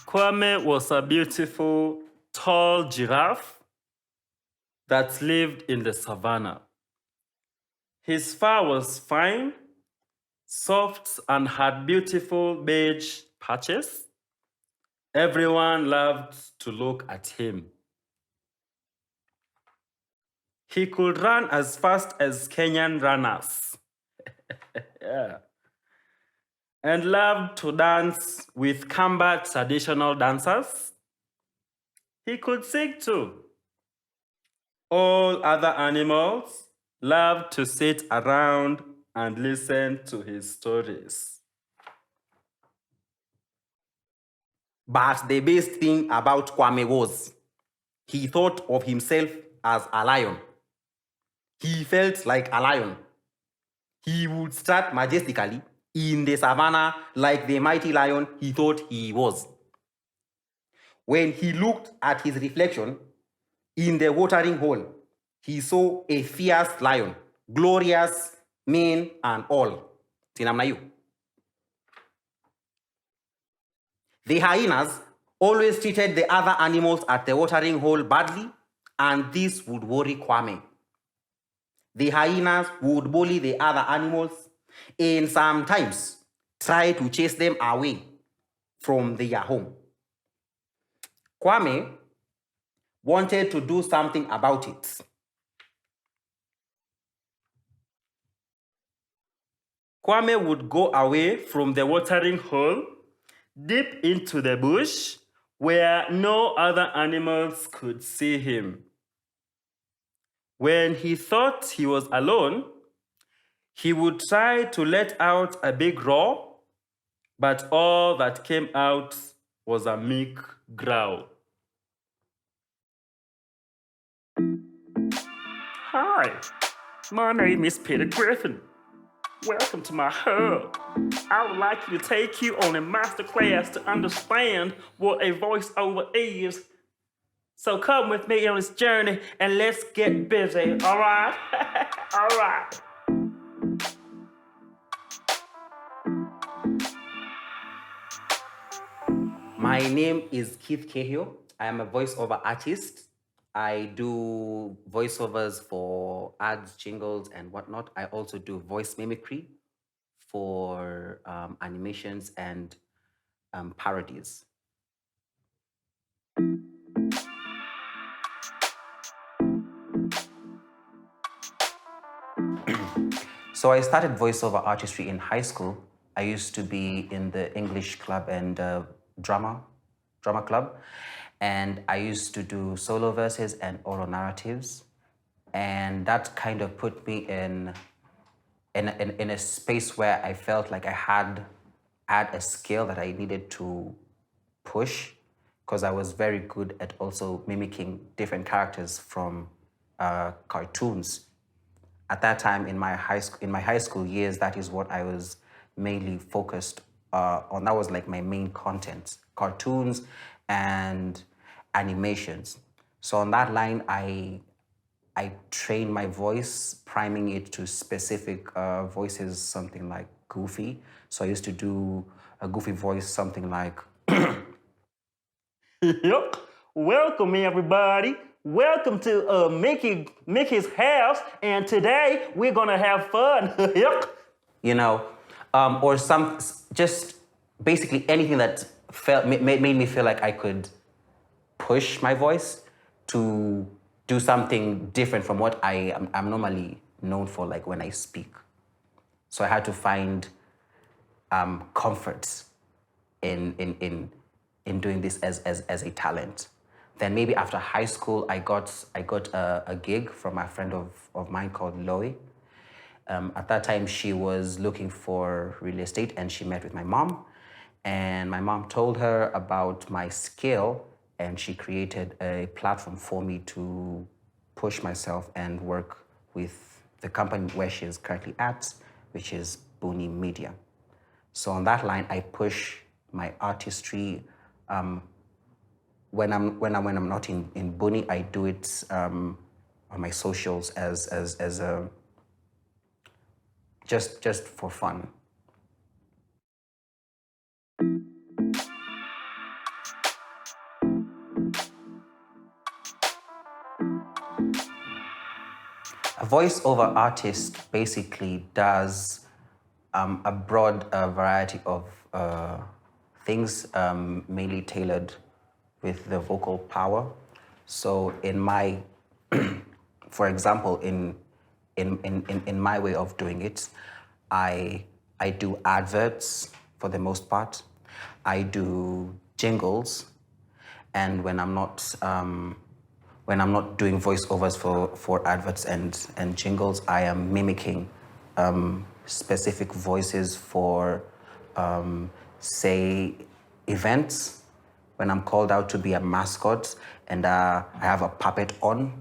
Kwame was a beautiful, tall giraffe that lived in the savannah. His fur was fine, soft, and had beautiful beige patches. Everyone loved to look at him. He could run as fast as Kenyan runners. Yeah. And loved to dance with Kamba traditional dancers. He could sing too. All other animals loved to sit around and listen to his stories. But the best thing about Kwame was he thought of himself as a lion. He felt like a lion. He would strut majestically in the savannah like the mighty lion he thought he was. When he looked at his reflection in the watering hole, he saw a fierce lion, glorious, mane and all. Sinamna you. The hyenas always treated the other animals at the watering hole badly, and this would worry Kwame. The hyenas would bully the other animals and sometimes try to chase them away from their home. Kwame wanted to do something about it. Kwame would go away from the watering hole, deep into the bush, where no other animals could see him. When he thought he was alone, he would try to let out a big roar, but all that came out was a meek growl. Hi, my name is Peter Griffin. Welcome to my hub. I would like to take you on a masterclass to understand what a voiceover is. So come with me on this journey and let's get busy, all right? All right. My name is Kihiu. I am a voiceover artist. I do voiceovers for ads, jingles, and whatnot. I also do voice mimicry for animations and parodies. So I started voiceover artistry in high school. I used to be in the English club and drama club, and I used to do solo verses and oral narratives, and that kind of put me in a space where I felt like I had a skill that I needed to push, because I was very good at also mimicking different characters from cartoons. At that time in my high school years, that is what I was mainly focused on. That was like my main content: cartoons and animations. So on that line, I trained my voice, priming it to specific voices, something like Goofy. So I used to do a Goofy voice, something like, Yep. Welcome, everybody. Welcome to Mickey's house, and today we're gonna have fun. Yep. you know, or just basically anything that made me feel like I could push my voice to do something different from what I'm normally known for, like when I speak. So I had to find comfort in doing this as a talent. Then maybe after high school, I got a gig from a friend of mine called Loie. At that time, she was looking for real estate, and she met with my mom. And my mom told her about my skill, and she created a platform for me to push myself and work with the company where she is currently at, which is Buni Media. So on that line, I push my artistry. When I'm not in Buni, I do it on my socials as a just for fun. voiceover artist basically does a broad variety of things, mainly tailored with the vocal power. So in my, for example, in my way of doing it, I do adverts for the most part. I do jingles, and when I'm not doing voiceovers for adverts and jingles, I am mimicking specific voices for, say, events. When I'm called out to be a mascot and I have a puppet on,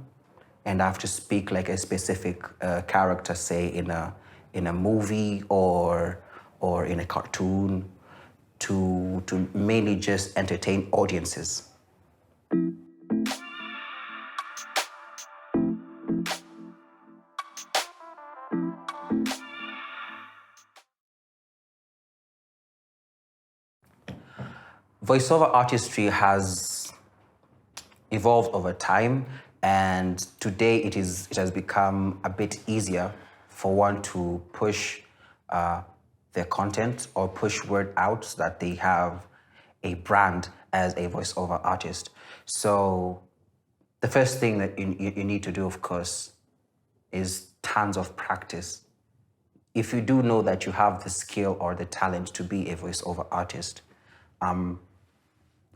and I have to speak like a specific character, say in a movie or in a cartoon, to mainly just entertain audiences. Voiceover artistry has evolved over time, and today it has become a bit easier for one to push their content or push word out that they have a brand as a voiceover artist. So the first thing that you need to do, of course, is tons of practice. If you do know that you have the skill or the talent to be a voiceover artist,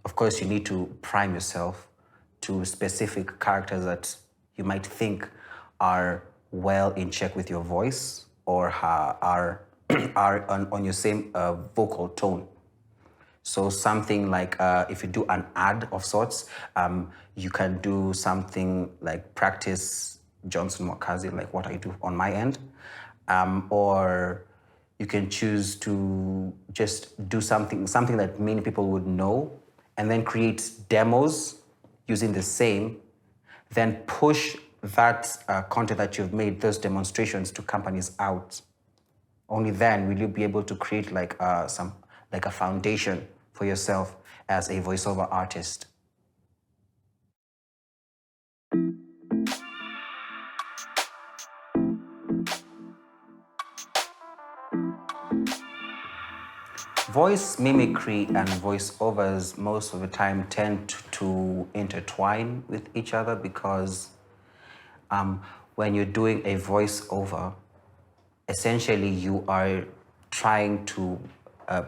of course, you need to prime yourself to specific characters that you might think are well in check with your voice or are on your same vocal tone. So something like if you do an ad of sorts, you can do something like practice Johnson Wakazi, like what I do on my end, or you can choose to just do something that many people would know, and then create demos using the same, then push that content that you've made, those demonstrations, to companies out. Only then will you be able to create like a foundation for yourself as a voiceover artist. Voice mimicry and voiceovers most of the time tend to intertwine with each other because when you're doing a voiceover, essentially you are trying to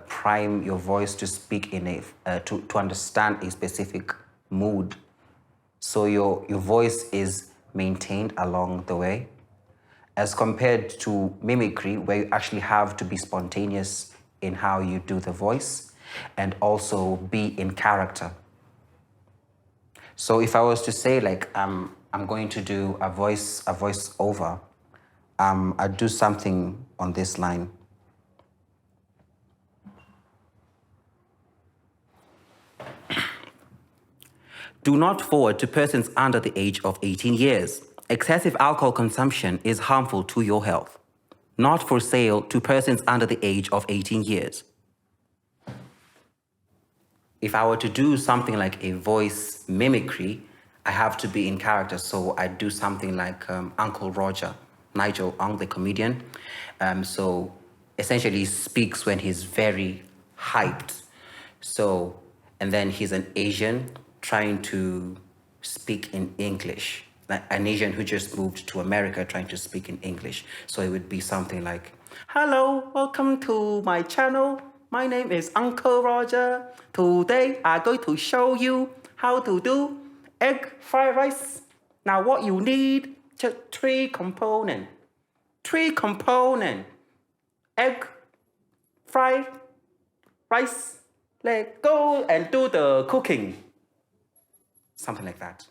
prime your voice to speak in to understand a specific mood. So your voice is maintained along the way, as compared to mimicry, where you actually have to be spontaneous in how you do the voice and also be in character. So if I was to say like I'm going to do a voice over, I'd do something on this line. Do not forward to persons under the age of 18 years. Excessive alcohol consumption is harmful to your health. Not for sale to persons under the age of 18 years. If I were to do something like a voice mimicry, I have to be in character. So I do something like Uncle Roger, Nigel Ong, the comedian. So essentially he speaks when he's very hyped. So, and then he's an Asian trying to speak in English, like an Asian who just moved to America trying to speak in English. So it would be something like, hello, welcome to my channel. My name is Uncle Roger. Today I'm going to show you how to do egg fried rice. Now what you need, just three components. Egg, fried rice. Let's go and do the cooking. Something like that.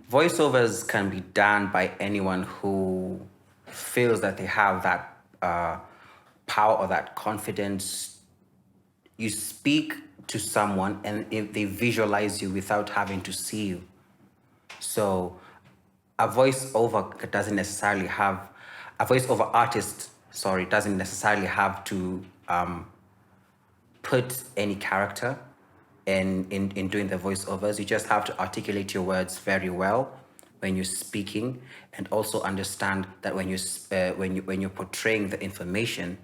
Voiceovers can be done by anyone who feels that they have that power or that confidence. You speak to someone and if they visualize you without having to see you. So a voiceover artist, doesn't necessarily have to put any character in doing the voiceovers. You just have to articulate your words very well when you're speaking, and also understand that when you're portraying the information,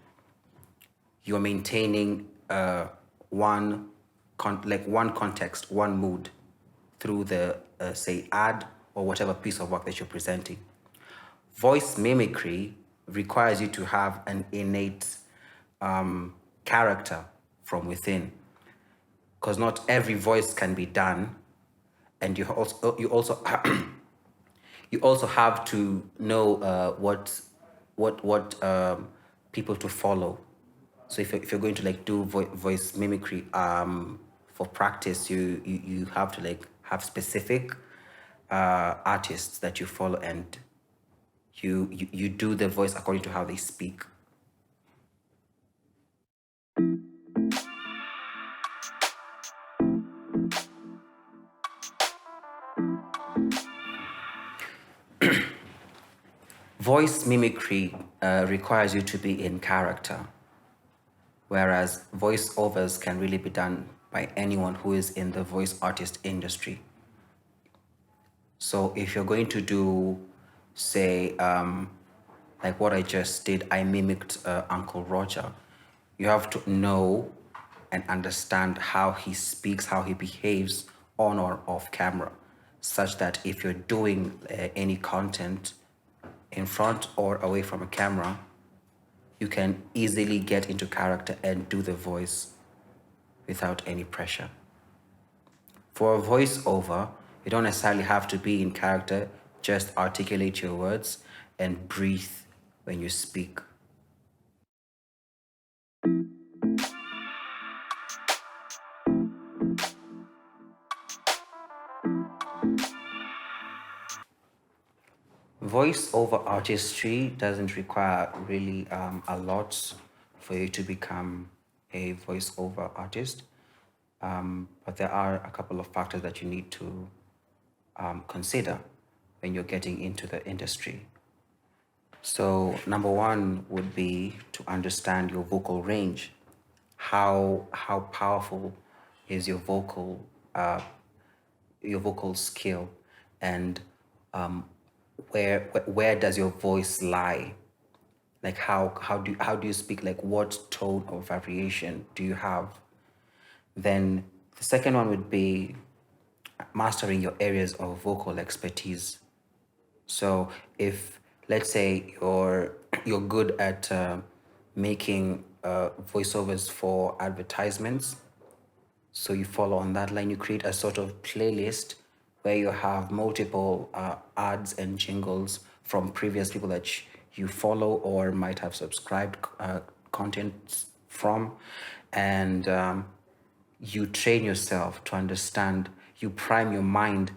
you're maintaining one context, one mood through the say ad or whatever piece of work that you're presenting. Voice mimicry requires you to have an innate character from within, because not every voice can be done, and you also you also have to know what people to follow. So if you're going to like do voice mimicry for practice, you have to like have specific artists that you follow, and you do the voice according to how they speak. Voice mimicry requires you to be in character, whereas voiceovers can really be done by anyone who is in the voice artist industry. So if you're going to do, say, like what I just did, I mimicked Uncle Roger, you have to know and understand how he speaks, how he behaves on or off camera, such that if you're doing any content in front or away from a camera, you can easily get into character and do the voice without any pressure. For a voiceover, you don't necessarily have to be in character, just articulate your words and breathe when you speak. Voiceover artistry doesn't require really a lot for you to become a voiceover artist, but there are a couple of factors that you need to consider when you're getting into the industry. So number one would be to understand your vocal range. How powerful is your vocal skill, and where does your voice lie? Like how do you speak? Like what tone or variation do you have? Then the second one would be mastering your areas of vocal expertise. So if, let's say, you're good at making voiceovers for advertisements, so you follow on that line, you create a sort of playlist where you have multiple ads and jingles from previous people that you follow or might have subscribed content from, and you train yourself to understand, you prime your mind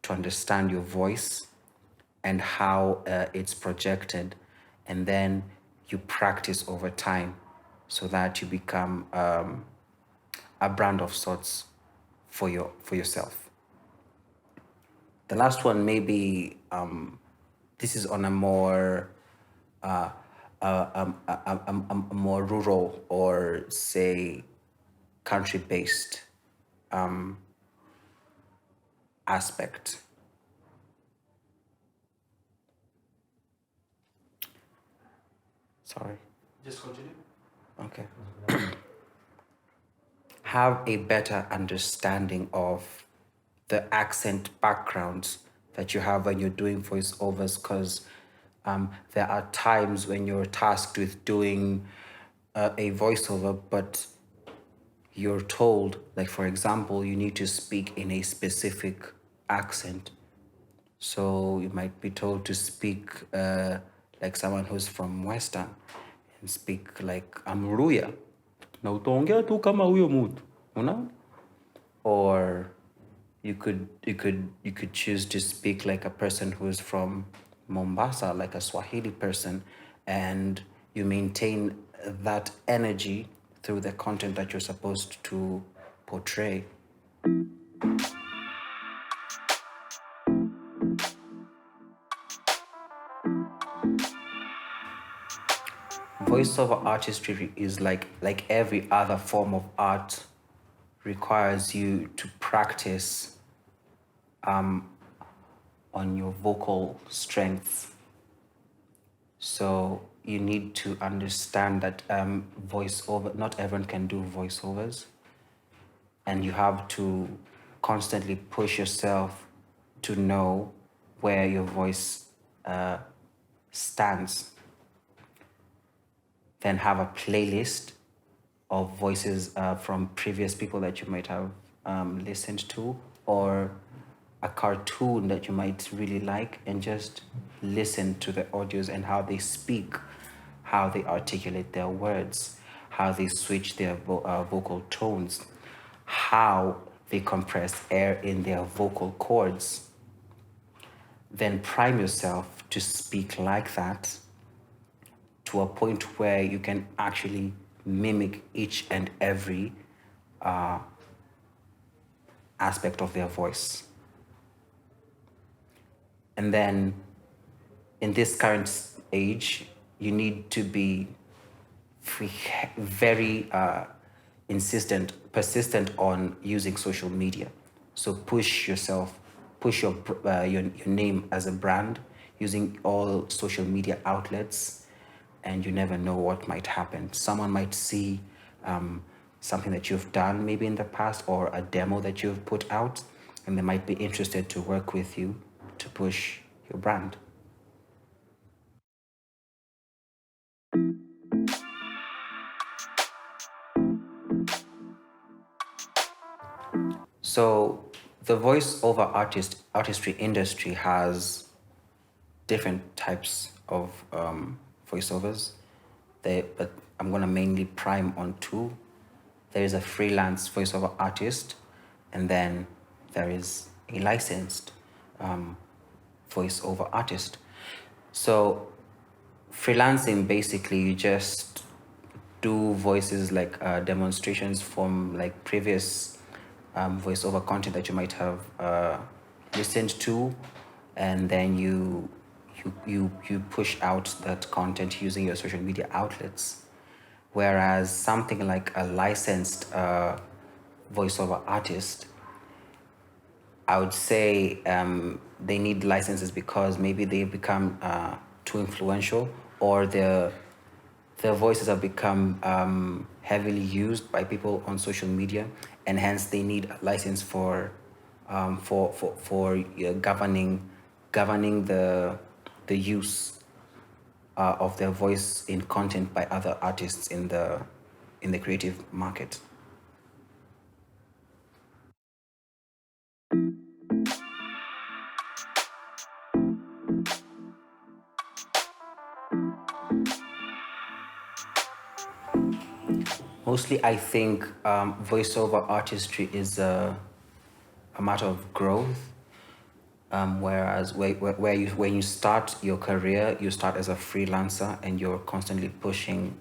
to understand your voice and how it's projected, and then you practice over time so that you become a brand of sorts for yourself. The last one, maybe this is on a more a more rural or say country-based aspect. Sorry. Just continue. Okay. Have a better understanding of the accent backgrounds that you have when you're doing voiceovers, because there are times when you're tasked with doing a voiceover, but you're told, like for example, you need to speak in a specific accent. So you might be told to speak like someone who's from Western, and speak like Amruya. Na utaongea tu kama huyo mtu, unaona? Or you could choose to speak like a person who's from Mombasa, like a Swahili person, and you maintain that energy through the content that you're supposed to portray. Voiceover artistry is like every other form of art, requires you to practice on your vocal strengths. So you need to understand that voiceover, not everyone can do voiceovers, and you have to constantly push yourself to know where your voice stands. Then have a playlist of voices from previous people that you might have listened to, or a cartoon that you might really like, and just listen to the audios and how they speak, how they articulate their words, how they switch their vocal tones, how they compress air in their vocal cords. Then prime yourself to speak like that, to a point where you can actually mimic each and every aspect of their voice. And then in this current age, you need to be very persistent on using social media. So push yourself, push your name as a brand using all social media outlets, and you never know what might happen. Someone might see something that you've done maybe in the past, or a demo that you've put out, and they might be interested to work with you to push your brand. So the voiceover artistry industry has different types of voiceovers. But I'm gonna mainly prime on two. There is a freelance voiceover artist, and then there is a licensed voiceover artist. So freelancing, basically you just do voices like demonstrations from like previous voiceover content that you might have listened to, and then you push out that content using your social media outlets. Whereas something like a licensed voiceover artist, I would say they need licenses because maybe they become too influential, or their voices have become heavily used by people on social media, and hence they need a license for governing the use of their voice in content by other artists in the creative market. Mostly, I think voiceover artistry is a matter of growth. Whereas when you start your career, you start as a freelancer, and you're constantly pushing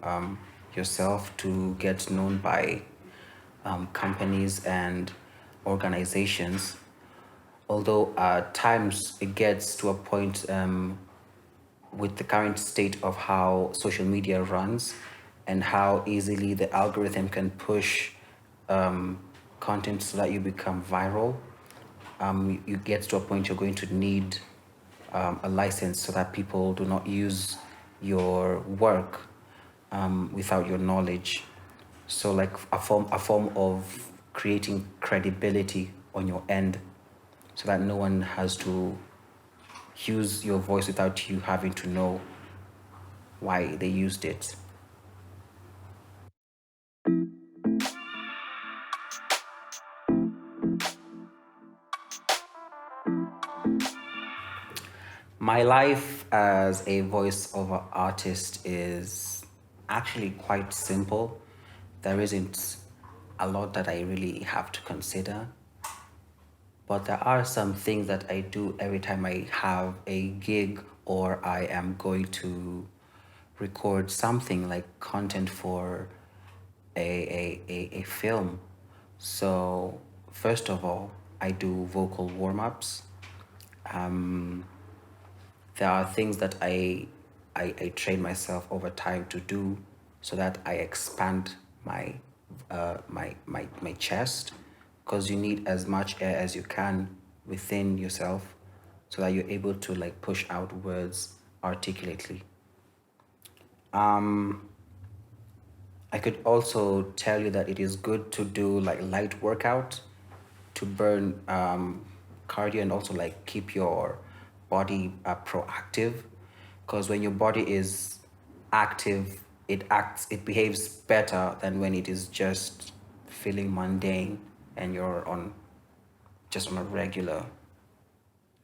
yourself to get known by companies and organizations. Although at times it gets to a point with the current state of how social media runs, and how easily the algorithm can push content so that you become viral, you get to a point you're going to need a license so that people do not use your work without your knowledge. So like a form of creating credibility on your end, so that no one has to use your voice without you having to know why they used it. My life as a voiceover artist is actually quite simple. There isn't a lot that I really have to consider, but there are some things that I do every time I have a gig, or I am going to record something like content for a film. So, first of all, I do vocal warm ups. There are things that I I train myself over time to do, so that I expand my chest, because you need as much air as you can within yourself, so that you're able to like push out words articulately. I could also tell you that it is good to do like light workout to burn cardio, and also like keep your body proactive, because when your body is active, it behaves better than when it is just feeling mundane and you're on just on a regular.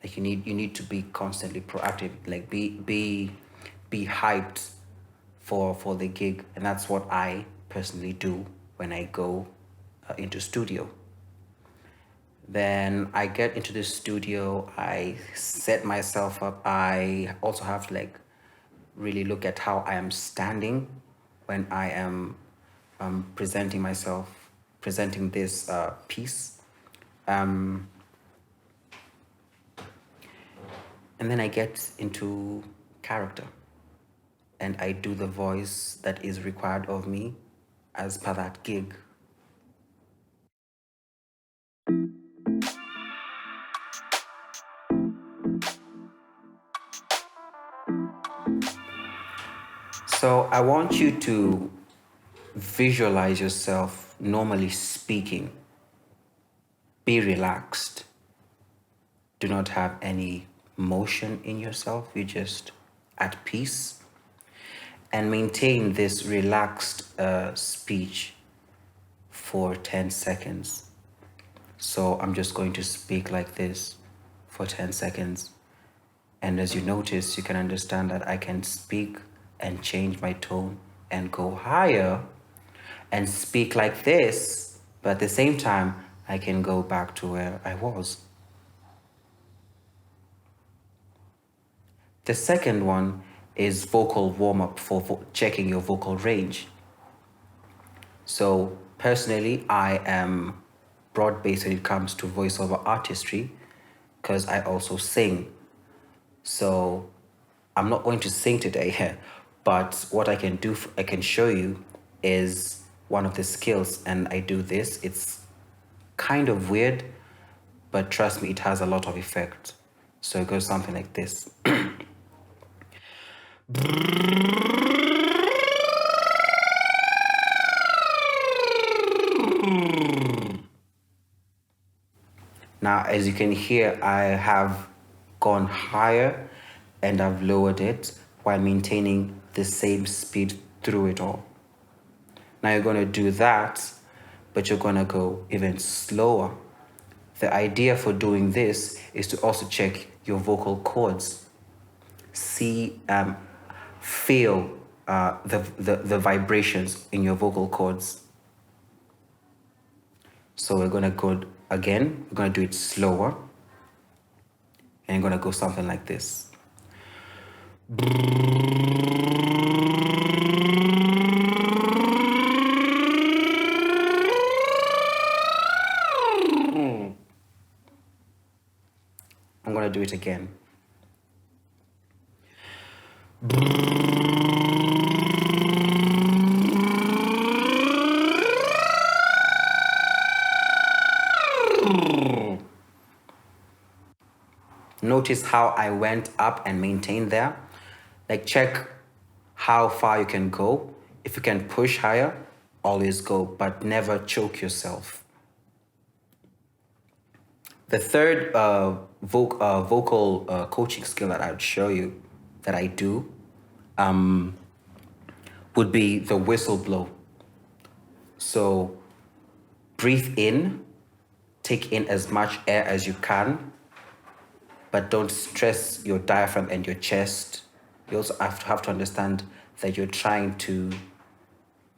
Like you need to be constantly proactive, like be hyped for the gig, and that's what I personally do when I go into studio. Then I get into the studio, I set myself up. I also have to like really look at how I am standing when I am presenting myself, presenting this piece. And then I get into character, and I do the voice that is required of me as per that gig. So I want you to visualize yourself normally speaking. Be relaxed. Do not have any motion in yourself. You're just at peace. And maintain this relaxed speech for 10 seconds. So I'm just going to speak like this for 10 seconds. And as you notice, you can understand that I can speak and change my tone and go higher and speak like this, but at the same time, I can go back to where I was. The second one is vocal warm-up for checking your vocal range. So personally, I am broad-based when it comes to voiceover artistry, because I also sing. So I'm not going to sing today, but what I can do, I can show you, is one of the skills, and I do this. It's kind of weird, but trust me, it has a lot of effect. So it goes something like this. Now, as you can hear, I have gone higher and I've lowered it while maintaining the same speed through it all. Now you're going to do that, but you're going to go even slower. The idea for doing this is to also check your vocal cords. See, feel the vibrations in your vocal cords. So we're going to go again. We're going to do it slower. And you're going to go something like this. I'm going to do it again. Notice how I went up and maintained there. Like, check how far you can go. If you can push higher, always go, but never choke yourself. The third vocal coaching skill that I would show you that I do would be the whistle blow. So breathe in, take in as much air as you can, but don't stress your diaphragm and your chest. You also have to understand that you're trying to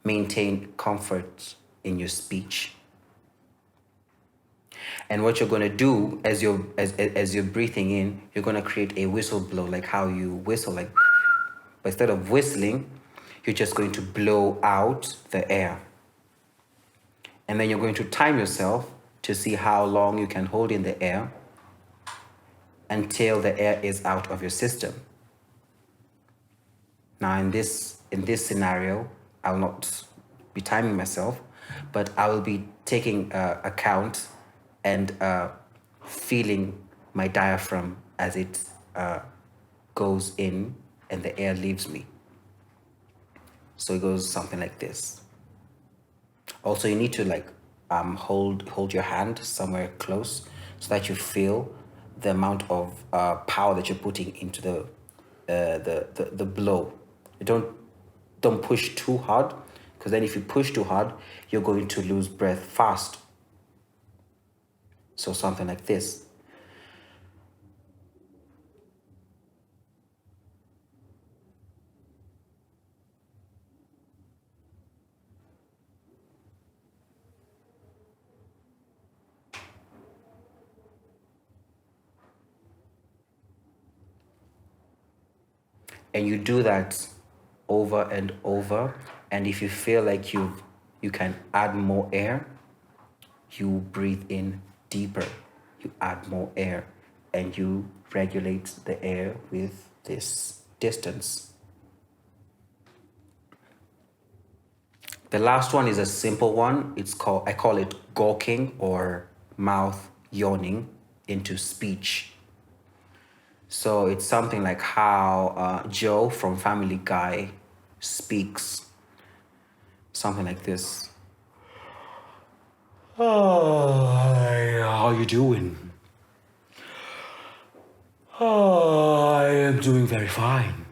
maintain comfort in your speech. And what you're going to do as you're breathing in, you're going to create a whistle blow, like how you whistle, like, but instead of whistling, you're just going to blow out the air. And then you're going to time yourself to see how long you can hold in the air until the air is out of your system. Now, in this scenario, I'll not be timing myself, but I will be taking account and feeling my diaphragm as it goes in and the air leaves me. So it goes something like this. Also, you need to like hold your hand somewhere close so that you feel the amount of power that you're putting into the blow. You don't push too hard, because then if you push too hard, you're going to lose breath fast. So something like this. And you do that over and over. And if you feel like you can add more air, you breathe in deeper, you add more air, and you regulate the air with this distance. The last one is a simple one. I call it gawking, or mouth yawning into speech. So it's something like how Joe from Family Guy speaks. Something like this. Oh, hi, how you doing? Oh, I am doing very fine.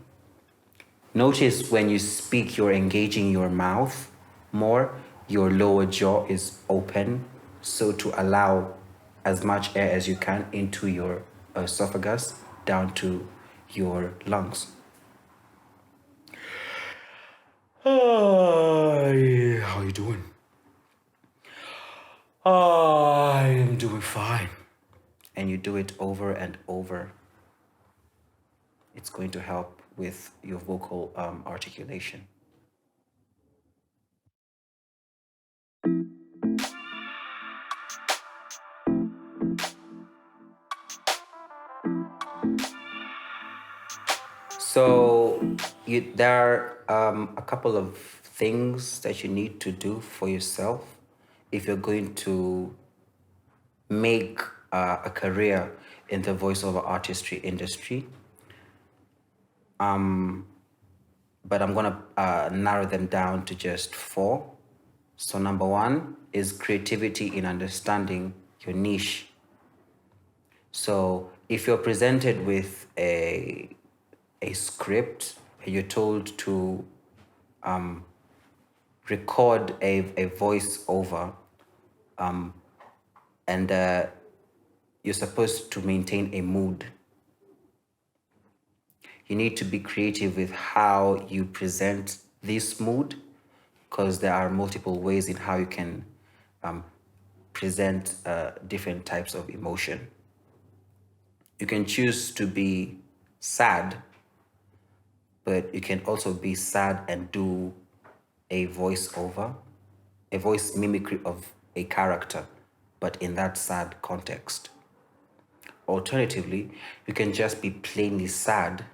Notice when you speak, you're engaging your mouth more, your lower jaw is open, so to allow as much air as you can into your esophagus down to your lungs. Hi, how you doing? I am doing fine. And you do it over and over. It's going to help with your vocal articulation. So there are a couple of things that you need to do for yourself if you're going to make a career in the voiceover artistry industry. But I'm gonna narrow them down to just 4. So number 1 is creativity in understanding your niche. So if you're presented with a script and you're told to record a voiceover, and you're supposed to maintain a mood, you need to be creative with how you present this mood, because there are multiple ways in how you can present different types of emotion. You can choose to be sad, but you can also be sad and do a voiceover, a voice mimicry of a character, but in that sad context. Alternatively, you can just be plainly sad,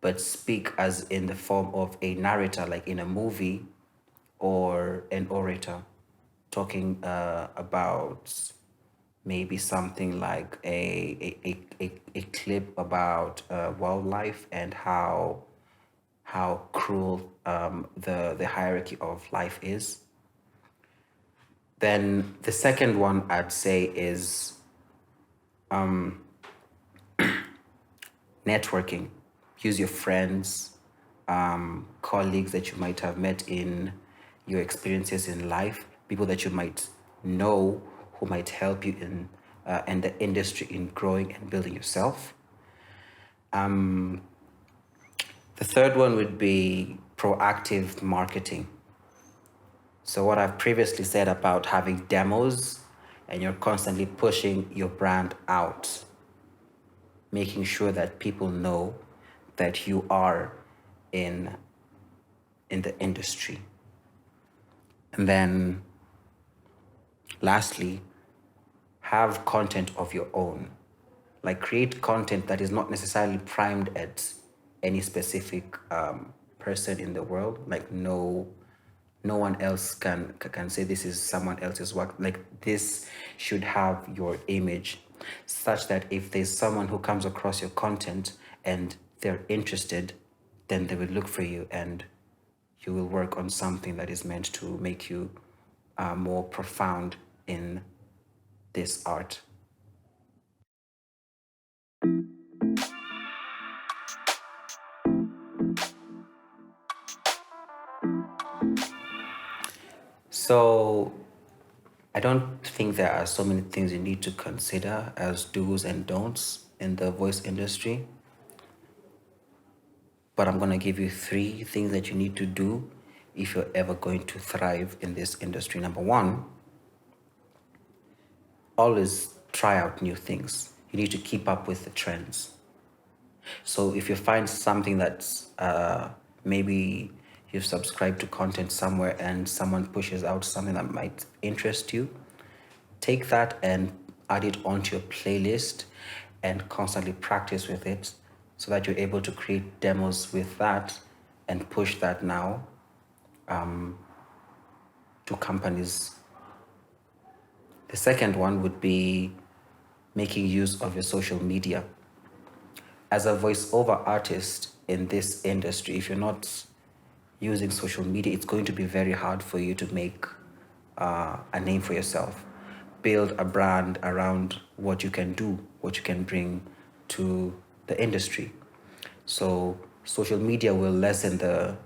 but speak as in the form of a narrator, like in a movie, or an orator, talking about maybe something like a clip about wildlife and how cruel the hierarchy of life is. Then the second one I'd say is networking. Use your friends, colleagues that you might have met in your experiences in life, people that you might know who might help you in the industry in growing and building yourself. The third one would be proactive marketing. So what I've previously said about having demos, and you're constantly pushing your brand out, making sure that people know that you are in the industry. And then lastly, have content of your own. Like, create content that is not necessarily primed at any specific person in the world. Like no one else can say this is someone else's work. Like this should have your image, such that if there's someone who comes across your content and they're interested, then they will look for you and you will work on something that is meant to make you more profound in this art. So I don't think there are so many things you need to consider as do's and don'ts in the voice industry. But I'm going to give you 3 things that you need to do if you're ever going to thrive in this industry. Number 1, always try out new things. You need to keep up with the trends. So if you find something that's maybe you've subscribed to content somewhere and someone pushes out something that might interest you, take that and add it onto your playlist and constantly practice with it so that you're able to create demos with that and push that now to companies. The second one would be making use of your social media. As a voiceover artist in this industry, if you're not using social media, it's going to be very hard for you to make a name for yourself. Build a brand around what you can do, what you can bring to the industry. So social media will lessen the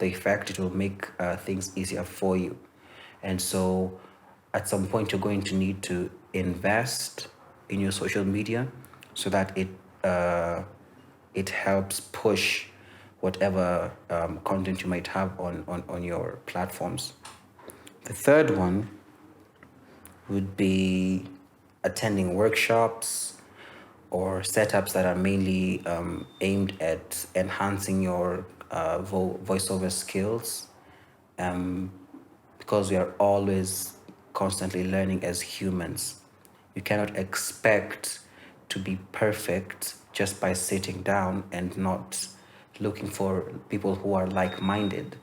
effect. It will make things easier for you. And so at some point you're going to need to invest in your social media so that it helps push whatever content you might have on your platforms. The third one would be attending workshops or setups that are mainly aimed at enhancing your voiceover skills, because we are always constantly learning as humans. You cannot expect to be perfect just by sitting down and not looking for people who are like-minded.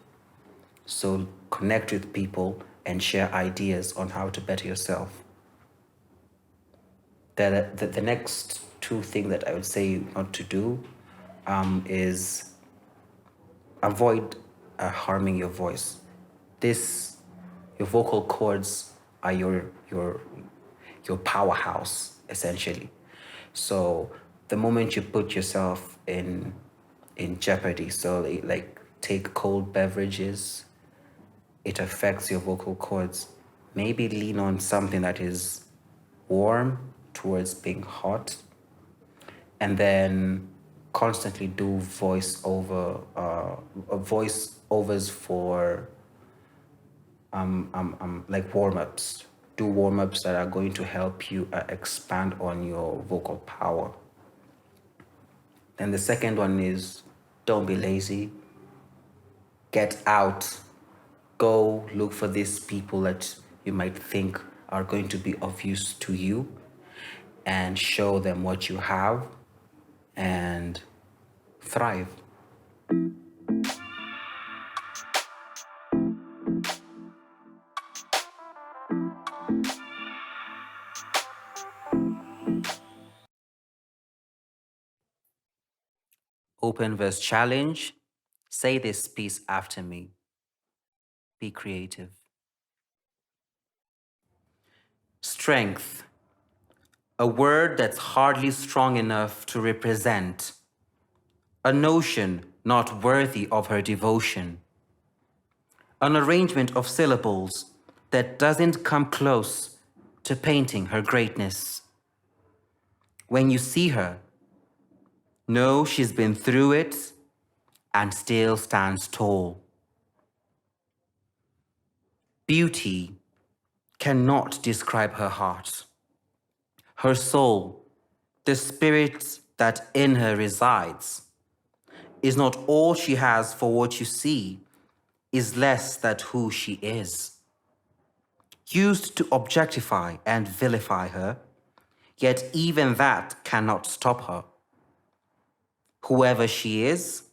So connect with people and share ideas on how to better yourself. The next 2 things that I would say not to do is avoid harming your voice. Your vocal cords are your powerhouse, essentially. So the moment you put yourself in jeopardy, so like take cold beverages, it affects your vocal cords. Maybe lean on something that is warm towards being hot, and then constantly do voiceovers for like warm-ups. Do warm-ups that are going to help you expand on your vocal power. And the second one is don't be lazy. Get out. Go look for these people that you might think are going to be of use to you and show them what you have and thrive. Open verse challenge. Say this piece after me. Be creative. Strength. A word that's hardly strong enough to represent. A notion not worthy of her devotion. An arrangement of syllables that doesn't come close to painting her greatness. When you see her, know she's been through it and still stands tall. Beauty cannot describe her heart. Her soul, the spirit that in her resides, is not all she has, for what you see is less than who she is. Used to objectify and vilify her, yet even that cannot stop her. Whoever she is,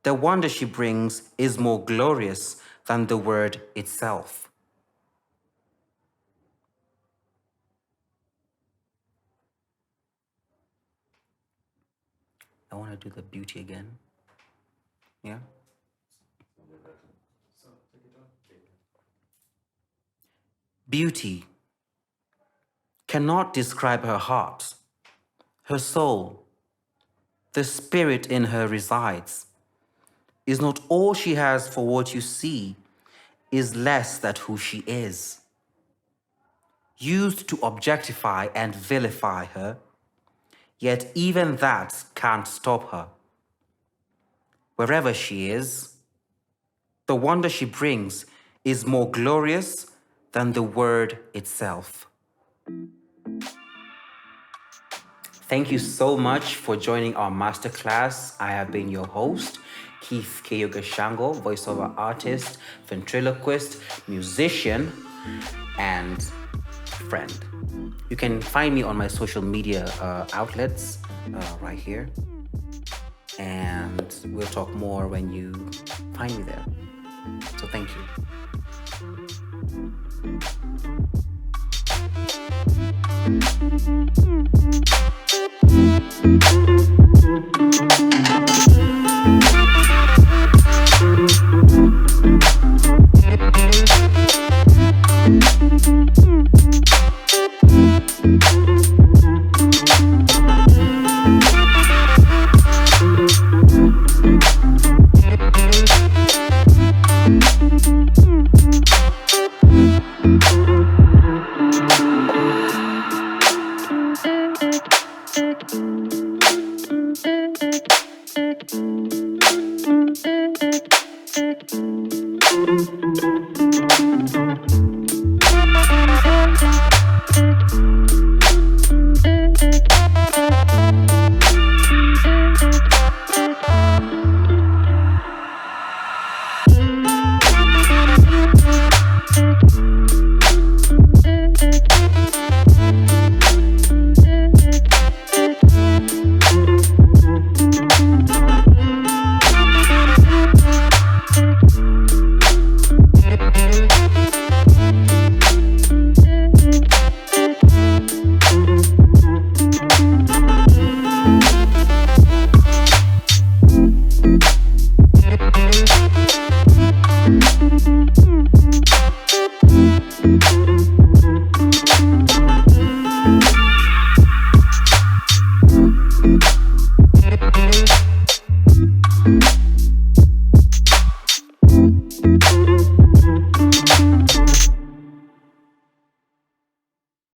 the wonder she brings is more glorious than the word itself. I want to do the beauty again. Yeah? Beauty cannot describe her heart, her soul, the spirit in her resides. Is not all she has for what you see, is less than who she is. Used to objectify and vilify her, yet even that can't stop her. Wherever she is, the wonder she brings is more glorious than the word itself. Thank you so much for joining our masterclass. I have been your host, Kihiu Gashango, voiceover artist, ventriloquist, musician, and friend. You can find me on my social media outlets right here. And we'll talk more when you find me there. So thank you.